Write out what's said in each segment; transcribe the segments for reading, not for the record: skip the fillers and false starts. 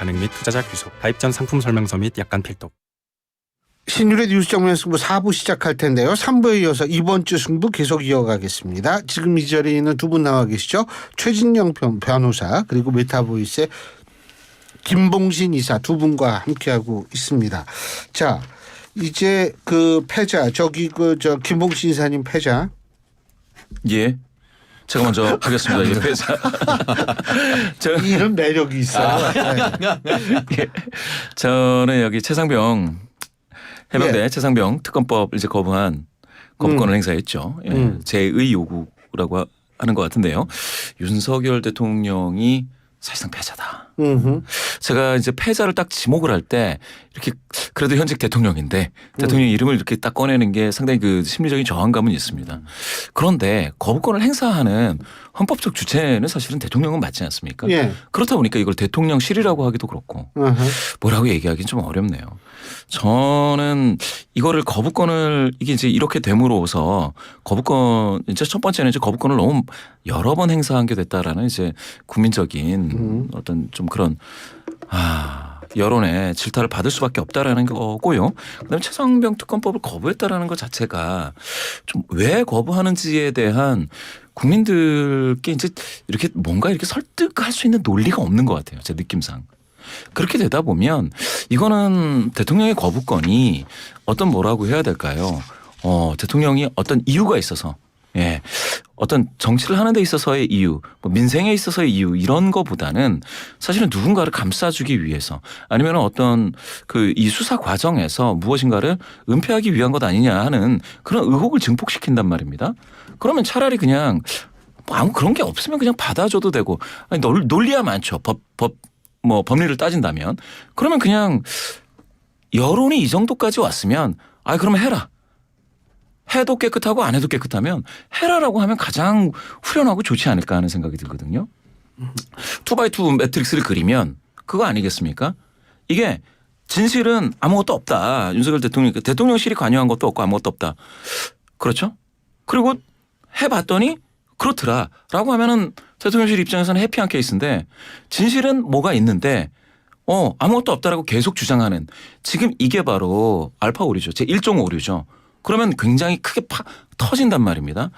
가능 및 투자자 귀속, 가입 전 상품 설명서 및 약관 필독. 신율의 뉴스 정면 승부 4부 시작할 텐데요. 3부에 이어서 이번 주 승부 계속 이어가겠습니다. 지금 이 자리에 있는 두 분 나와 계시죠. 최진영 변호사 그리고 메타보이스의 김봉신 이사 두 분과 함께하고 있습니다. 자, 이제 그 패자 김봉신 이사님 패자. 예. 제가 먼저 하겠습니다. 이 패자. 이런 매력이 있어요. 예. 저는 여기 최상병 해병대 최상병 특검법 이제 거부권을 행사했죠. 예. 제의 요구라고 하는 것 같은데요. 윤석열 대통령이 사실상 패자다. 제가 이제 패자를 딱 지목을 할 때 이렇게 그래도 현직 대통령인데 대통령 이름을 이렇게 딱 꺼내는 게 상당히 그 심리적인 저항감은 있습니다. 그런데 거부권을 행사하는 헌법적 주체는 사실은 대통령은 맞지 않습니까? 예. 그렇다 보니까 이걸 대통령실이라고 하기도 그렇고 뭐라고 얘기하기는 좀 어렵네요. 저는 이거를 거부권을 이게 이제 이렇게 됨으로써 거부권 이제 첫 번째는 이제 거부권을 너무 여러 번 행사한 게 됐다라는 이제 국민적인 어떤 좀 그런 여론의 질타를 받을 수밖에 없다라는 거고요. 그다음에 최상병 특검법을 거부했다라는 것 자체가 좀 왜 거부하는지에 대한 국민들께 이제 이렇게 뭔가 이렇게 설득할 수 있는 논리가 없는 것 같아요. 제 느낌상. 그렇게 되다 보면 이거는 대통령의 거부권이 어떤 뭐라고 해야 될까요? 대통령이 어떤 이유가 있어서 예. 어떤 정치를 하는 데 있어서의 이유, 뭐 민생에 있어서의 이유 이런 거보다는 사실은 누군가를 감싸주기 위해서 아니면 어떤 그 이 수사 과정에서 무엇인가를 은폐하기 위한 것 아니냐 하는 그런 의혹을 증폭시킨단 말입니다. 그러면 차라리 그냥 뭐 아무 그런 게 없으면 그냥 받아줘도 되고 아니 논리야 많죠. 법리를 따진다면 그러면 그냥 여론이 이 정도까지 왔으면 그러면 해라. 해도 깨끗하고 안 해도 깨끗하면 해라라고 하면 가장 후련하고 좋지 않을까 하는 생각이 들거든요. 2x2 매트릭스를 그리면 그거 아니겠습니까? 이게 진실은 아무것도 없다. 윤석열 대통령실이 관여한 것도 없고 아무것도 없다. 그렇죠? 그리고 해봤더니 그렇더라라고 하면은 대통령실 입장에서는 해피한 케이스인데 진실은 뭐가 있는데 아무것도 없다라고 계속 주장하는 지금 이게 바로 알파 오류죠. 제 1종 오류죠. 그러면 굉장히 크게 터진단 말입니다.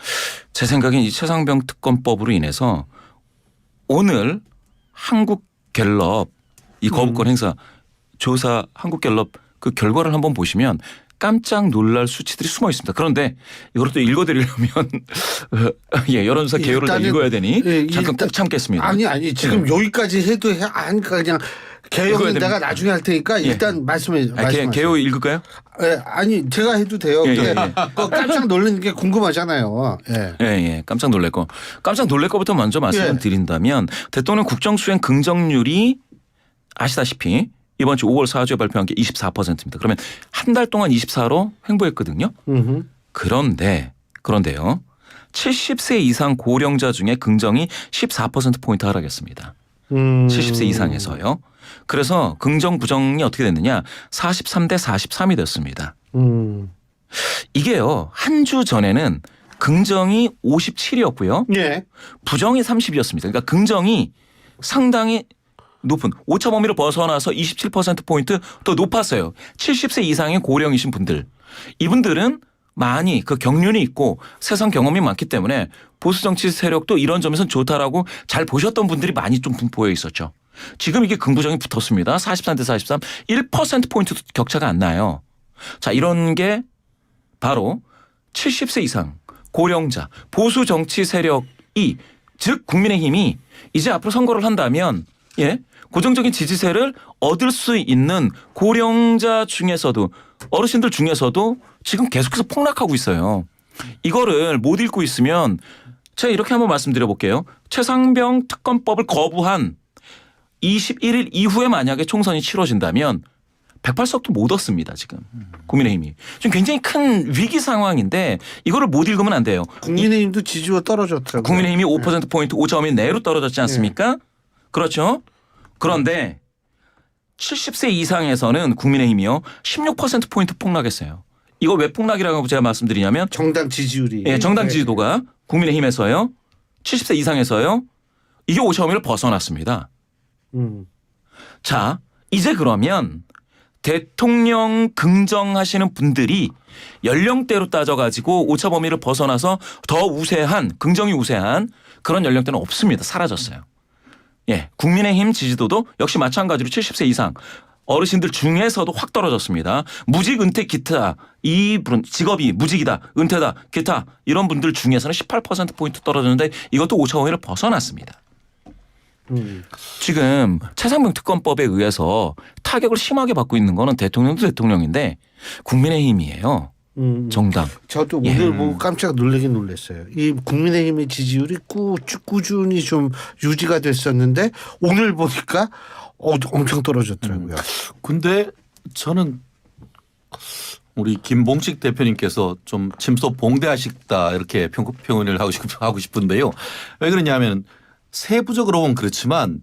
제 생각엔 이 최상병 특검법으로 인해서 오늘 한국갤럽 이 거부권 행사 조사 한국갤럽 그 결과를 한번 보시면 깜짝 놀랄 수치들이 숨어 있습니다. 그런데 이걸 또 읽어드리려면 예, 여론조사 개요를 다 읽어야 되니 잠깐 꼭 참겠습니다. 아니 지금 여기까지 해도 그냥 개요는 내가 나중에 할 테니까 일단 말씀하세요. 개요 읽을까요? 아니 제가 해도 돼요. 근데 깜짝 놀라는 게 궁금하잖아요. 예, 깜짝 놀랄 거. 깜짝 놀랄 거부터 먼저 말씀을 드린다면 대통령 국정수행 긍정률이 아시다시피 이번 주 5월 4주에 발표한 게 24%입니다. 그러면 한 달 동안 24로 횡보했거든요. 그런데요. 70세 이상 고령자 중에 긍정이 14%포인트 하락했습니다. 70세 이상에서요. 그래서 긍정 부정이 어떻게 됐느냐 43대 43이 됐습니다. 이게요. 한 주 전에는 긍정이 57이었고요. 예. 부정이 30이었습니다. 그러니까 긍정이 상당히 높은 오차 범위를 벗어나서 27%포인트 더 높았어요. 70세 이상의 고령이신 분들. 이분들은 많이 그 경륜이 있고 세상 경험이 많기 때문에 보수 정치 세력도 이런 점에서는 좋다라고 잘 보셨던 분들이 많이 좀 분포해 있었죠. 지금 이게 긍부정이 붙었습니다. 43대 43. 1%포인트도 격차가 안 나요. 자, 이런 게 바로 70세 이상 고령자 보수 정치 세력이 즉 국민의힘이 이제 앞으로 선거를 한다면 고정적인 지지세를 얻을 수 있는 고령자 중에서도 어르신들 중에서도 지금 계속해서 폭락하고 있어요. 이거를 못 읽고 있으면 제가 이렇게 한번 말씀드려 볼게요. 최상병 특검법을 거부한 21일 이후에 만약에 총선이 치러진다면 108석도 못 얻습니다. 지금 국민의힘이. 지금 굉장히 큰 위기 상황인데 이거를 못 읽으면 안 돼요. 국민의힘도 지지율 떨어졌더라고요. 국민의힘이 5%포인트 5점이 내로 떨어졌지 않습니까? 그렇죠. 그런데 70세 이상에서는 국민의힘이요 16%포인트 폭락했어요. 이거 왜 폭락이라고 제가 말씀드리냐면 정당 지지율이. 정당 지지도가 국민의힘에서요 70세 이상에서요 이게 5점을 벗어났습니다. 자, 이제 그러면 대통령 긍정하시는 분들이 연령대로 따져가지고 오차 범위를 벗어나서 더 우세한, 긍정이 우세한 그런 연령대는 없습니다. 사라졌어요. 예, 국민의힘 지지도도 역시 마찬가지로 70세 이상 어르신들 중에서도 확 떨어졌습니다. 무직, 은퇴, 기타 이 분 직업이 무직이다, 은퇴다, 기타 이런 분들 중에서는 18%포인트 떨어졌는데 이것도 오차 범위를 벗어났습니다. 지금 최상병 특검법에 의해서 타격을 심하게 받고 있는 거는 대통령도 대통령인데 국민의힘이에요. 정당. 저도 예. 오늘 보고 깜짝 놀라긴 놀랐어요. 이 국민의힘의 지지율이 꾸준히 좀 유지가 됐었는데 오늘 보니까 엄청 떨어졌더라고요. 근데 저는 우리 김봉식 대표님께서 좀 침소 봉대하시다 이렇게 평언을 하고 싶은데요. 왜 그러냐면 세부적으로 보면 그렇지만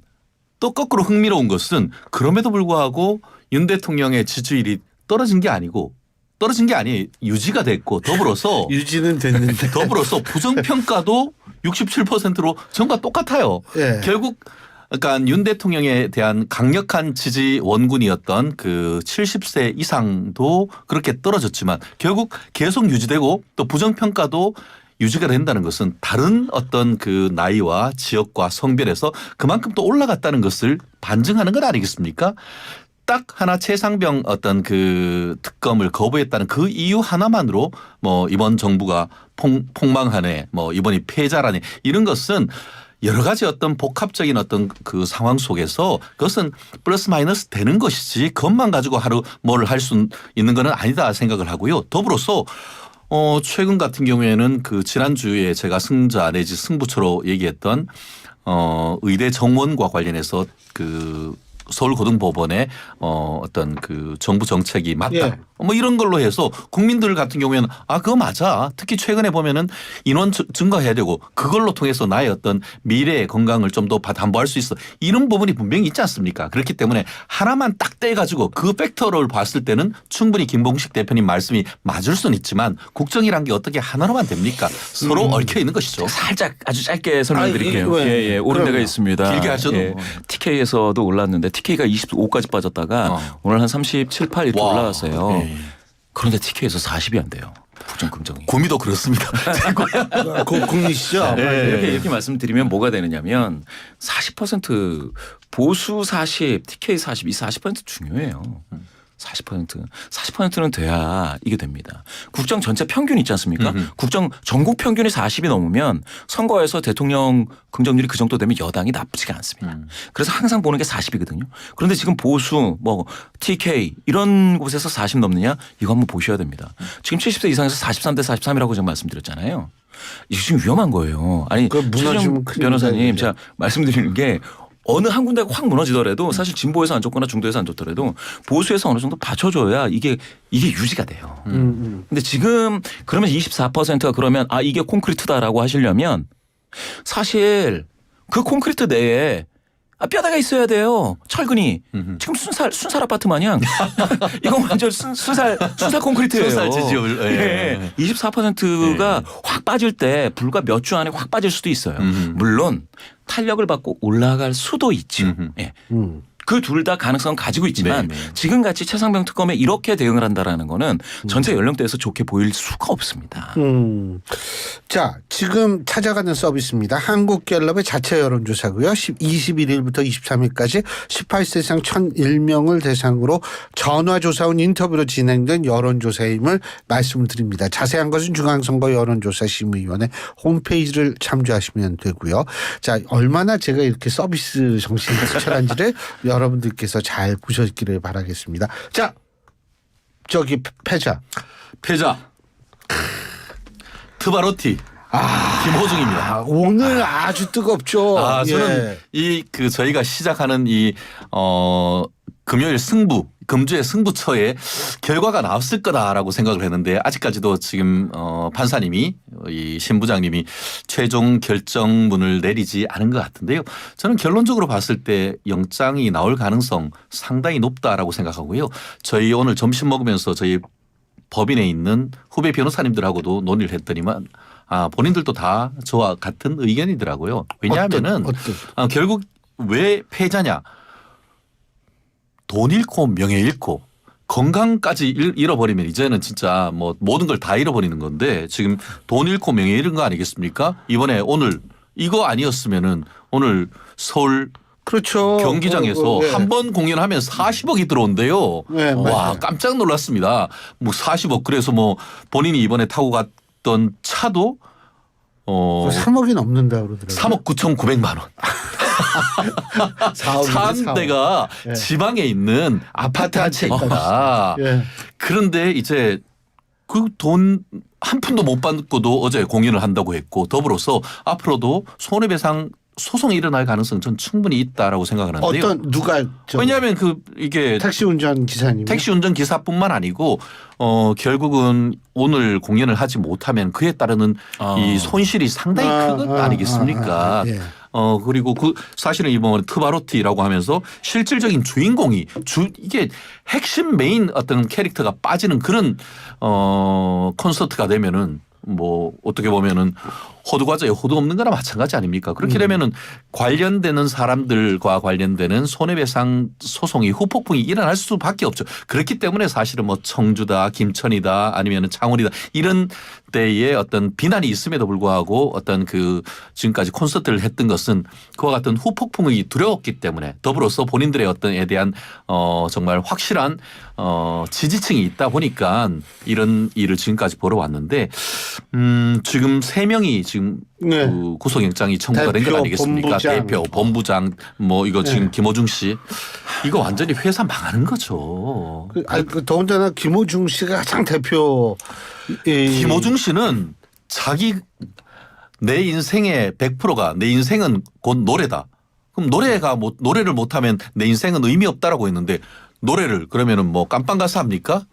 또 거꾸로 흥미로운 것은 그럼에도 불구하고 윤 대통령의 지지율이 떨어진 게 아니에요. 유지가 됐고 더불어서 유지는 됐는데 더불어서 부정평가도 67%로 전과 똑같아요. 예. 결국 그러니까 윤 대통령에 대한 강력한 지지 원군이었던 그 70세 이상도 그렇게 떨어졌지만 결국 계속 유지되고 또 부정평가도 유지가 된다는 것은 다른 어떤 그 나이와 지역과 성별에서 그만큼 또 올라갔다는 것을 반증하는 것 아니겠습니까? 딱 하나 최상병 어떤 그 특검을 거부했다는 그 이유 하나만으로 뭐 이번 정부가 폭망하네, 뭐 이번이 패자라네 이런 것은 여러 가지 어떤 복합적인 어떤 그 상황 속에서 그것은 플러스 마이너스 되는 것이지 그것만 가지고 하루 뭘 할 수 있는 건 아니다 생각을 하고요. 더불어서 최근 같은 경우에는 그 지난주에 제가 승자 내지 승부처로 얘기했던 의대 정원과 관련해서 그 서울고등법원의 어떤 그 정부 정책이 맞다. 예. 뭐 이런 걸로 해서 국민들 같은 경우에는 그거 맞아. 특히 최근에 보면은 인원 증가해야 되고 그걸로 통해서 나의 어떤 미래의 건강을 좀 더 담보할 수 있어. 이런 부분이 분명히 있지 않습니까? 그렇기 때문에 하나만 딱 떼가지고 그 팩터를 봤을 때는 충분히 김봉식 대표님 말씀이 맞을 수는 있지만 국정이란 게 어떻게 하나로만 됩니까? 서로 얽혀 있는 것이죠. 살짝 아주 짧게 설명드릴게요. 왜? 오른 데가 있습니다. 길게 하셔도. TK에서도 올랐는데 TK가 25까지 빠졌다가 오늘 한 37, 8 이렇게 와. 올라왔어요. 네. 그런데 TK에서 40이 안 돼요. 부정 긍정이. 구미도 그렇습니다. 국민이시죠? 이렇게 말씀드리면 뭐가 되느냐면 40% 보수 40, TK 40, 이 40% 중요해요. 40%는 돼야 이게 됩니다. 국정 전체 평균 있지 않습니까? 국정 전국 평균이 40이 넘으면 선거에서 대통령 긍정률이 그 정도 되면 여당이 나쁘지가 않습니다. 그래서 항상 보는 게 40이거든요. 그런데 지금 보수 뭐 TK 이런 곳에서 40 넘느냐 이거 한번 보셔야 됩니다. 지금 70세 이상에서 43대 43이라고 제가 말씀드렸잖아요. 이게 지금 위험한 거예요. 아니 최재형 변호사님 제가 말씀드리는 게 어느 한 군데가 확 무너지더라도 사실 진보에서 안 좋거나 중도에서 안 좋더라도 보수에서 어느 정도 받쳐줘야 이게 유지가 돼요. 근데 지금 그러면 24%가 그러면 이게 콘크리트다라고 하시려면 사실 그 콘크리트 내에 뼈대가 있어야 돼요. 철근이. 지금 순살 아파트 마냥 이건 완전 순살 콘크리트예요. 순살 지지율. 예. 24%가 확 빠질 때 불과 몇 주 안에 확 빠질 수도 있어요. 물론 탄력을 받고 올라갈 수도 있죠. 예. 그 둘 다 가능성 가지고 있지만 지금같이 최상병 특검에 이렇게 대응을 한다라는 거는 전체 연령대에서 좋게 보일 수가 없습니다. 자, 지금 찾아가는 서비스입니다. 한국갤럽의 자체 여론조사고요. 21일부터 23일까지 18세 이상 1,001명을 대상으로 전화조사원 인터뷰로 진행된 여론조사임을 말씀드립니다. 자세한 것은 중앙선거 여론조사심의위원회 홈페이지를 참조하시면 되고요. 자, 얼마나 제가 이렇게 서비스 정신이 투철한지를 여러분들께서 잘 보셨기를 바라겠습니다. 자, 저기 패자. 트바로티. 김호중입니다. 오늘 아주 뜨겁죠. 저는 저희가 시작하는 금요일 금주의 승부처에 결과가 나왔을 거다라고 생각을 했는데 아직까지도 지금 판사님이 이 신부장님이 최종 결정문을 내리지 않은 것 같은데요. 저는 결론적으로 봤을 때 영장이 나올 가능성 상당히 높다라고 생각하고요. 저희 오늘 점심 먹으면서 저희 법인에 있는 후배 변호사님들하고도 논의를 했더니만 본인들도 다 저와 같은 의견이더라고요. 왜냐하면은 결국 왜 패자냐. 돈 잃고 명예 잃고 건강까지 잃어버리면 이제는 진짜 뭐 모든 걸 다 잃어버리는 건데 지금 돈 잃고 명예 잃은 거 아니겠습니까? 이번에 오늘 이거 아니었으면은 오늘 서울 그렇죠. 경기장에서 네. 한 번 공연하면 40억이 들어온대요. 네, 와 맞아요. 깜짝 놀랐습니다. 뭐 40억 그래서 뭐 본인이 이번에 타고 갔던 차도 3억이 넘는다 그러더라고요. 3억 9,900만 원. 4억. 대가 예. 지방에 있는 아파트 한 채 있다. 예. 그런데 이제 그 돈 한 푼도 못 받고도 어제 공연을 한다고 했고 더불어서 앞으로도 손해배상 소송이 일어날 가능성 전 충분히 있다라고 생각하는데요. 어떤 누가 왜냐하면 이게 택시 운전 기사님 택시 운전 기사뿐만 아니고 결국은 오늘 공연을 하지 못하면 그에 따르는 이 손실이 상당히 큰 것 아니겠습니까? 예. 그리고 사실은 이번 트바로티라고 하면서 실질적인 주인공이 이게 핵심 메인 어떤 캐릭터가 빠지는 그런 콘서트가 되면은 뭐 어떻게 보면은 호두과자에 호두 없는 거나 마찬가지 아닙니까? 그렇게 되면은 관련되는 사람들과 관련되는 손해배상 소송이 후폭풍이 일어날 수밖에 없죠. 그렇기 때문에 사실은 뭐 청주다, 김천이다, 아니면은 창원이다 이런 데에 어떤 비난이 있음에도 불구하고 어떤 지금까지 콘서트를 했던 것은 그와 같은 후폭풍이 두려웠기 때문에 더불어서 본인들의 어떤에 대한 정말 확실한 지지층이 있다 보니까 이런 일을 지금까지 벌어왔는데 지금 3명이 지금 네. 그 구속영장이 청구가 된 것 대표, 아니겠습니까? 본부장. 대표, 본부장 뭐 이거 지금 네. 김호중 씨 이거 완전히 회사 망하는 거죠. 더군다나 김호중 씨가 가장 대표. 김호중 씨는 자기 내 인생의 100%가 내 인생은 곧 노래다. 그럼 노래를 못하면 내 인생은 의미 없다라고 했는데 노래를 그러면은 뭐 깜빵 가서 합니까?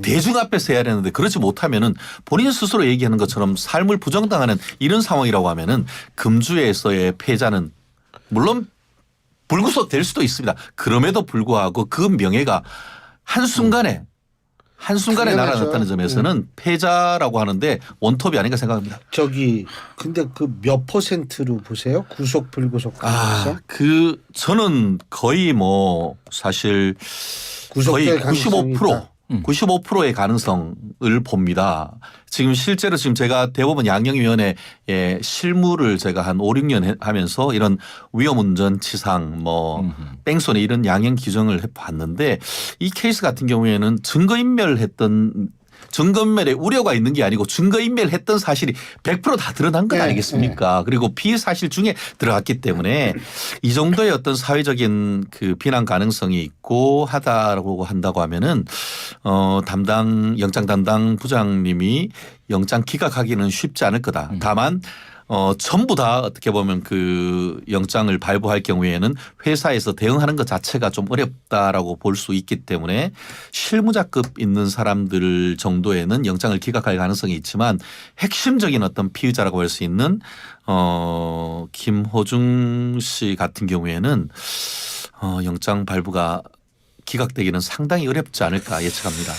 대중 앞에서 해야 되는데 그렇지 못하면은 본인 스스로 얘기하는 것처럼 삶을 부정당하는 이런 상황이라고 하면은 금주에서의 패자는 물론 불구속 될 수도 있습니다. 그럼에도 불구하고 그 명예가 한순간에 당연하죠. 날아났다는 점에서는 패자라고 하는데 원톱이 아닌가 생각합니다. 근데 그 몇 %로 보세요? 구속 불구속 가능성? 저는 거의 뭐 사실 거의 구속될 가능성이 95%의 가능성을 봅니다. 지금 제가 대법원 양형위원회 실무를 제가 한 5, 6년 하면서 이런 위험운전 치상 뭐 뺑소니 이런 양형 규정을 해봤는데 이 케이스 같은 경우에는 증거인멸에 우려가 있는 게 아니고 증거인멸했던 사실이 100% 다 드러난 것 아니겠습니까? 그리고 비사실 중에 들어갔기 때문에 이 정도의 어떤 사회적인 비난 가능성이 있고 하다고 한다고 하면은 영장 담당 부장님이 영장 기각하기는 쉽지 않을 거다. 다만 전부 다 어떻게 보면 영장을 발부할 경우에는 회사에서 대응하는 것 자체가 좀 어렵다라고 볼 수 있기 때문에 실무자급 있는 사람들 정도에는 영장을 기각할 가능성이 있지만 핵심적인 어떤 피의자라고 할 수 있는 김호중 씨 같은 경우에는 영장 발부가 기각되기는 상당히 어렵지 않을까 예측합니다.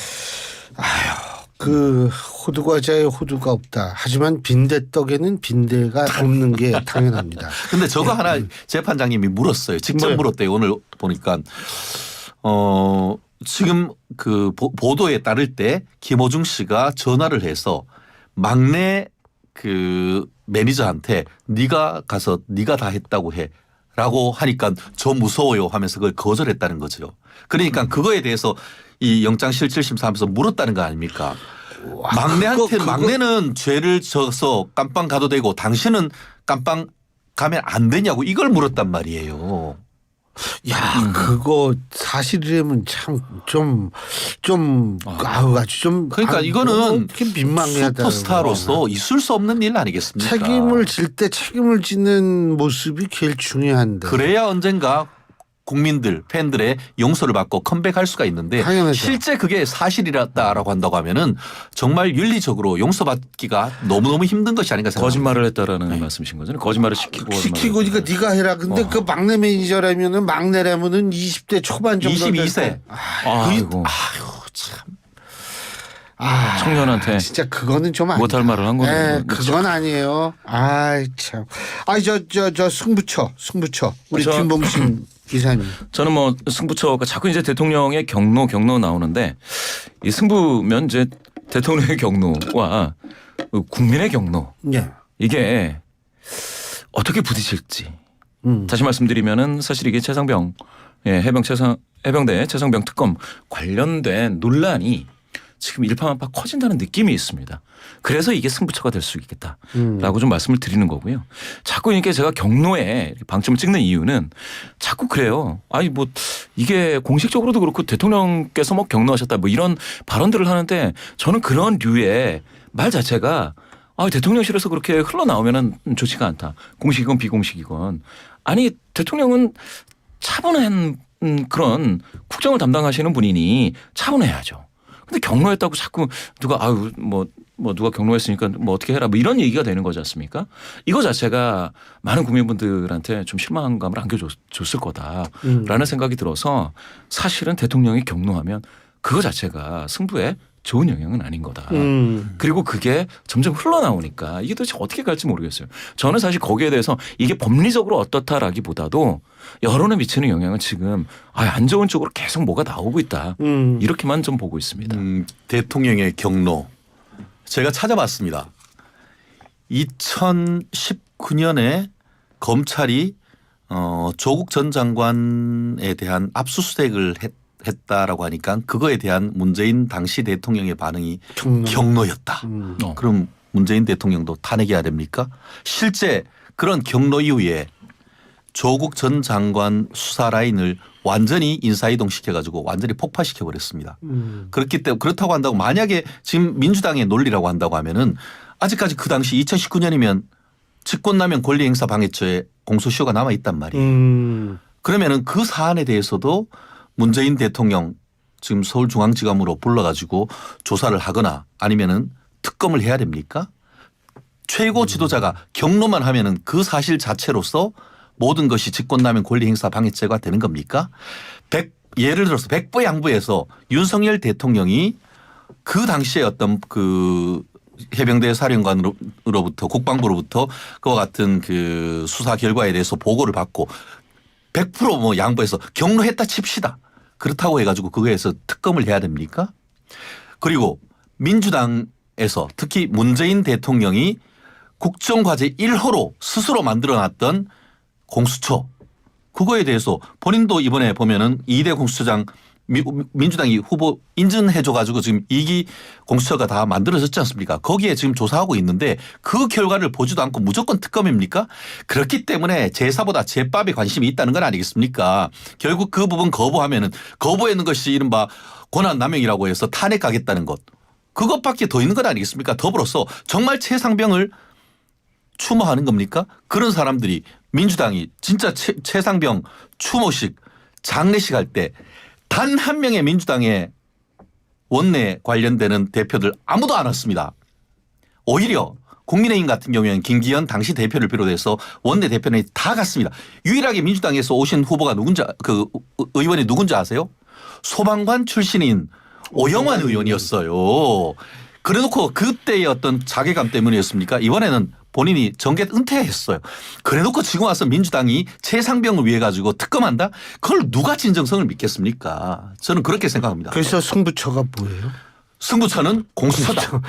호두과자에 호두가 없다. 하지만 빈대떡에는 빈대가 없는 게 당연합니다. 근데 저거 하나 재판장님이 물었어요. 직접 뭐요? 물었대요. 오늘 보니까 지금 보도에 따를 때 김호중 씨가 전화를 해서 막내 매니저한테 네가 가서 네가 다 했다고 해라고 하니까 저 무서워요 하면서 그걸 거절했다는 거죠. 그러니까 그거에 대해서 이 영장실질심사하면서 물었다는 거 아닙니까? 막내는 죄를 져서 깜빵 가도 되고 당신은 깜빵 가면 안 되냐고 이걸 물었단 말이에요. 그거 사실이라면 참 아주 좀 그러니까 이거는 민망하다. 슈퍼스타로서 있을 수 없는 일 아니겠습니까? 책임을 질 때 책임을 지는 모습이 제일 중요한데. 그래야 언젠가 국민들 팬들의 용서를 받고 컴백할 수가 있는데 당연하죠. 실제 그게 사실이라고 한다고 하면은 정말 윤리적으로 용서받기가 너무너무 힘든 것이 아닌가 생각합니다. 거짓말을 했다라는 말씀이신 거잖아요. 거짓말을 시키고 그러니까 네가 해라. 근데 그 막내 매니저라면은 막내라면은 20대 초반 정도 22세. 될 때. 아이고. 아유 참. 청년한테 진짜 그거는 좀 못할 아니다. 말을 한 거네요. 네, 그건 아니에요. 아이 참. 저 승부처 우리 김봉신 기사님. 저는 뭐 승부처가 자꾸 이제 대통령의 경로 나오는데 이 승부면 이제 대통령의 경로와 국민의 경로 예. 이게 어떻게 부딪힐지 다시 말씀드리면은 사실 이게 최상병 해병대 최상병 특검 관련된 논란이 지금 일파만파 커진다는 느낌이 있습니다. 그래서 이게 승부처가 될 수 있겠다라고 좀 말씀을 드리는 거고요. 자꾸 이렇게 제가 경로에 방점을 찍는 이유는 자꾸 그래요. 아니 뭐 이게 공식적으로도 그렇고 대통령께서 뭐 경로하셨다 뭐 이런 발언들을 하는데 저는 그런 류의 말 자체가 대통령실에서 그렇게 흘러나오면은 좋지가 않다. 공식이건 비공식이건. 아니 대통령은 차분한 그런 국정을 담당하시는 분이니 차분해야죠. 근데 경로했다고 자꾸 누가 누가 경로했으니까 뭐 어떻게 해라 뭐 이런 얘기가 되는 거지 않습니까? 이거 자체가 많은 국민분들한테 좀 실망감을 안겨줬을 거다라는 생각이 들어서 사실은 대통령이 경로하면 그거 자체가 승부에 좋은 영향은 아닌 거다. 그리고 그게 점점 흘러나오니까 이게 도대체 어떻게 갈지 모르겠어요. 저는 사실 거기에 대해서 이게 법리적으로 어떻다라기보다도 여론에 미치는 영향은 지금 안 좋은 쪽으로 계속 뭐가 나오고 있다. 이렇게만 좀 보고 있습니다. 대통령의 경로. 제가 찾아봤습니다. 2019년에 검찰이 조국 전 장관에 대한 압수수색을 했다라고 하니까 그거에 대한 문재인 당시 대통령의 반응이 경로였다. 그럼 문재인 대통령도 탄핵해야 됩니까? 실제 그런 경로 이후에 조국 전 장관 수사 라인을 완전히 인사이동 시켜가지고 완전히 폭파시켜 버렸습니다. 그렇기 때문에 그렇다고 한다고 만약에 지금 민주당의 논리라고 한다고 하면은 아직까지 그 당시 2019년이면 직권남용 권리행사 방해죄 공소시효가 남아 있단 말이에요. 그러면은 그 사안에 대해서도 문재인 대통령 지금 서울중앙지검으로 불러가지고 조사를 하거나 아니면은 특검을 해야 됩니까? 최고 지도자가 경로만 하면은 그 사실 자체로서 모든 것이 직권남용 권리행사 방해죄가 되는 겁니까? 예를 들어서 백보양보에서 윤석열 대통령이 그 당시에 어떤 그 해병대 사령관으로부터 국방부로부터 그와 같은 그 수사 결과에 대해서 보고를 받고 100% 뭐 양보해서 경로했다 칩시다. 그렇다고 해가지고 그거에서 특검을 해야 됩니까? 그리고 민주당에서 특히 문재인 대통령이 국정과제 1호로 스스로 만들어놨던 공수처 그거에 대해서 본인도 이번에 보면은 2대 공수처장 민주당이 후보 인증해줘 가지고 지금 2기 공수처가 다 만들어졌지 않습니까? 거기에 지금 조사하고 있는데 그 결과를 보지도 않고 무조건 특검입니까? 그렇기 때문에 제사보다 제밥에 관심이 있다는 건 아니겠습니까? 결국 그 부분 거부하면은 거부하는 것이 이른바 권한남용이라고 해서 탄핵하겠다는 것. 그것밖에 더 있는 건 아니겠습니까? 더불어서 정말 최상병을 추모하는 겁니까? 그런 사람들이 민주당이 진짜 최상병 추모식 장례식 할 때 단 한 명의 민주당의 원내 관련되는 대표들 아무도 안 왔습니다. 오히려 국민의힘 같은 경우에는 김기현 당시 대표를 비롯해서 원내 대표는 다 갔습니다. 유일하게 민주당에서 오신 후보가 누군지 그 의원이 누군지 아세요? 소방관 출신인 오영환 의원이었어요. 그래놓고 그때의 어떤 자괴감 때문이었습니까? 이번에는 본인이 정계 은퇴했어요. 그래놓고 지금 와서 민주당이 최상병을 위해 가지고 특검한다? 그걸 누가 진정성을 믿겠습니까? 저는 그렇게 생각합니다. 그래서 승부처가 뭐예요? 승부처는 공수처다.